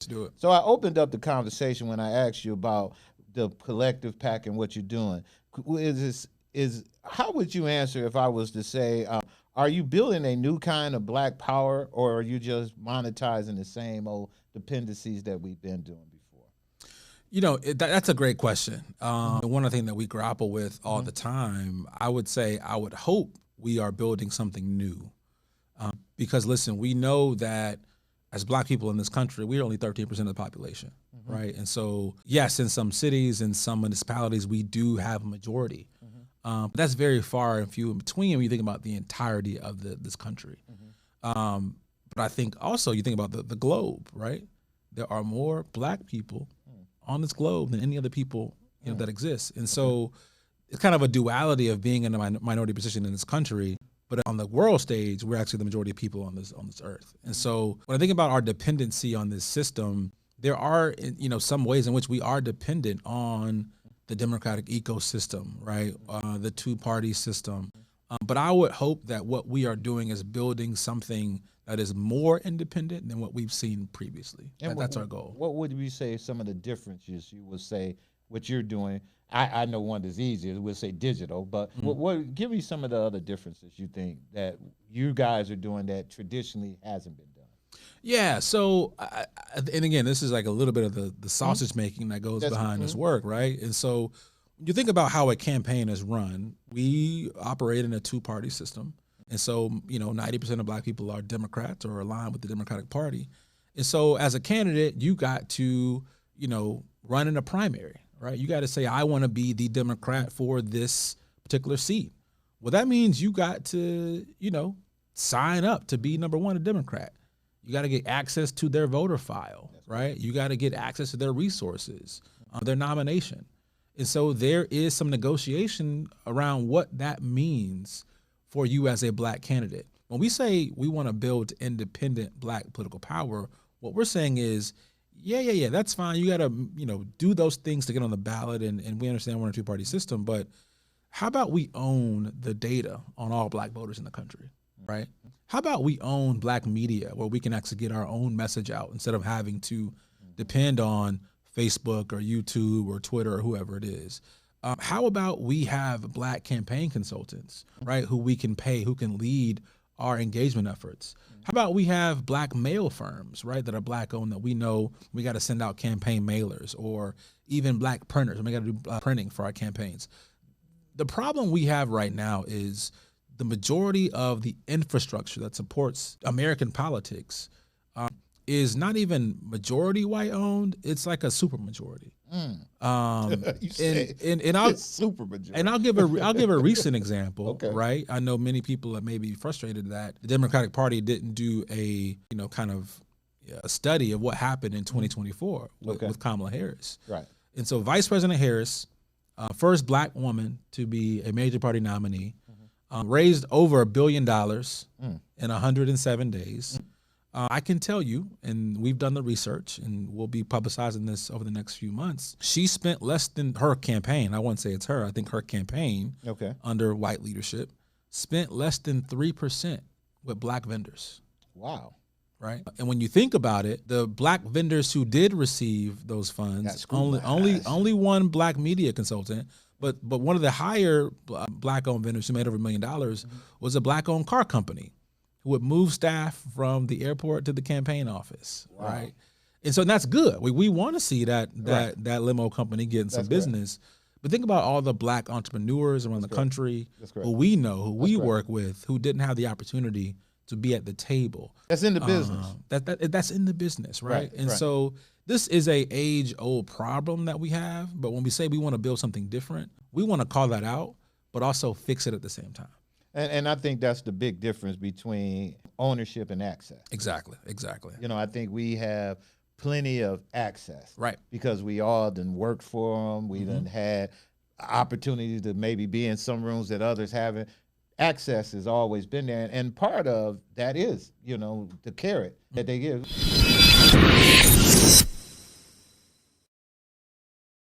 Let's do it. So I opened up the conversation when I asked you about the Collective PAC and what you're doing. How would you answer if I was to say, are you building a new kind of black power, or are you just monetizing the same old dependencies that we've been doing before? That's a great question. One of the things that we grapple with all the time, I would say, I would hope we are building something new. Because listen, we know that as black people in this country, we're only 13% of the population, right? And so, yes, in some cities and some municipalities, we do have a majority. But that's very far and few in between when you think about the entirety of this country. But I think also you think about the globe, right? There are more black people on this globe than any other people that exist. And so it's kind of a duality of being in a minority position in this country. But on the world stage, we're actually the majority of people on this earth. And so when I think about our dependency on this system, there are some ways in which we are dependent on the democratic ecosystem, right? The two-party system. But I would hope that what we are doing is building something that is more independent than what we've seen previously. That's our goal. What would you say some of the differences you would say what you're doing? I know one is easier, we'll say digital, but give me some of the other differences you think that you guys are doing that traditionally hasn't been done. Yeah, so, and again, this is like a little bit of the sausage making that goes behind this work, right? And so you think about how a campaign is run, we operate in a two-party system. And so, 90% of black people are Democrats or aligned with the Democratic Party. And so as a candidate, you got to, run in a primary, right? You got to say, I want to be the Democrat for this particular seat. Well, that means you got to, sign up to be number one, a Democrat. You got to get access to their voter file, right? You got to get access to their resources, their nomination. And so there is some negotiation around what that means for you as a black candidate. When we say we want to build independent black political power, what we're saying is, yeah, that's fine. You got to, do those things to get on the ballot, and we understand we're in a two-party system, but how about we own the data on all black voters in the country, right? How about we own black media where we can actually get our own message out instead of having to depend on Facebook or YouTube or Twitter or whoever it is? How about we have black campaign consultants, right, who we can pay, who can lead our engagement efforts? How about we have black mail firms, right, that are black owned, that we know we got to send out campaign mailers, or even black printers, and we got to do printing for our campaigns. The problem we have right now is the majority of the infrastructure that supports American politics is not even majority white owned. It's like a super majority. And I'll give a recent example, right? I know many people are maybe frustrated that the Democratic Party didn't do a a study of what happened in 2024 with Kamala Harris. Right. And so Vice President Harris, first black woman to be a major party nominee, raised over $1 billion in 107 days. I can tell you, and we've done the research, and we'll be publicizing this over the next few months, she spent less than her campaign. I won't say it's her. I think her campaign, under white leadership, spent less than 3% with black vendors. Wow. Right? And when you think about it, the black vendors who did receive those funds, only one black media consultant, but one of the higher black-owned vendors who made over $1 million was a black-owned car company who would move staff from the airport to the campaign office, right? And so that's good. We want to see that limo company getting some business. But think about all the black entrepreneurs around the country who we know, who we work with, who didn't have the opportunity to be at the table. That's in the business. That's in the business, right? So this is a age-old problem that we have. But when we say we want to build something different, we want to call that out, but also fix it at the same time. And I think that's the big difference between ownership and access. Exactly. I think we have plenty of access. Right. Because we all done worked for them. We done had opportunities to maybe be in some rooms that others haven't. Access has always been there. And part of that is, the carrot that they give.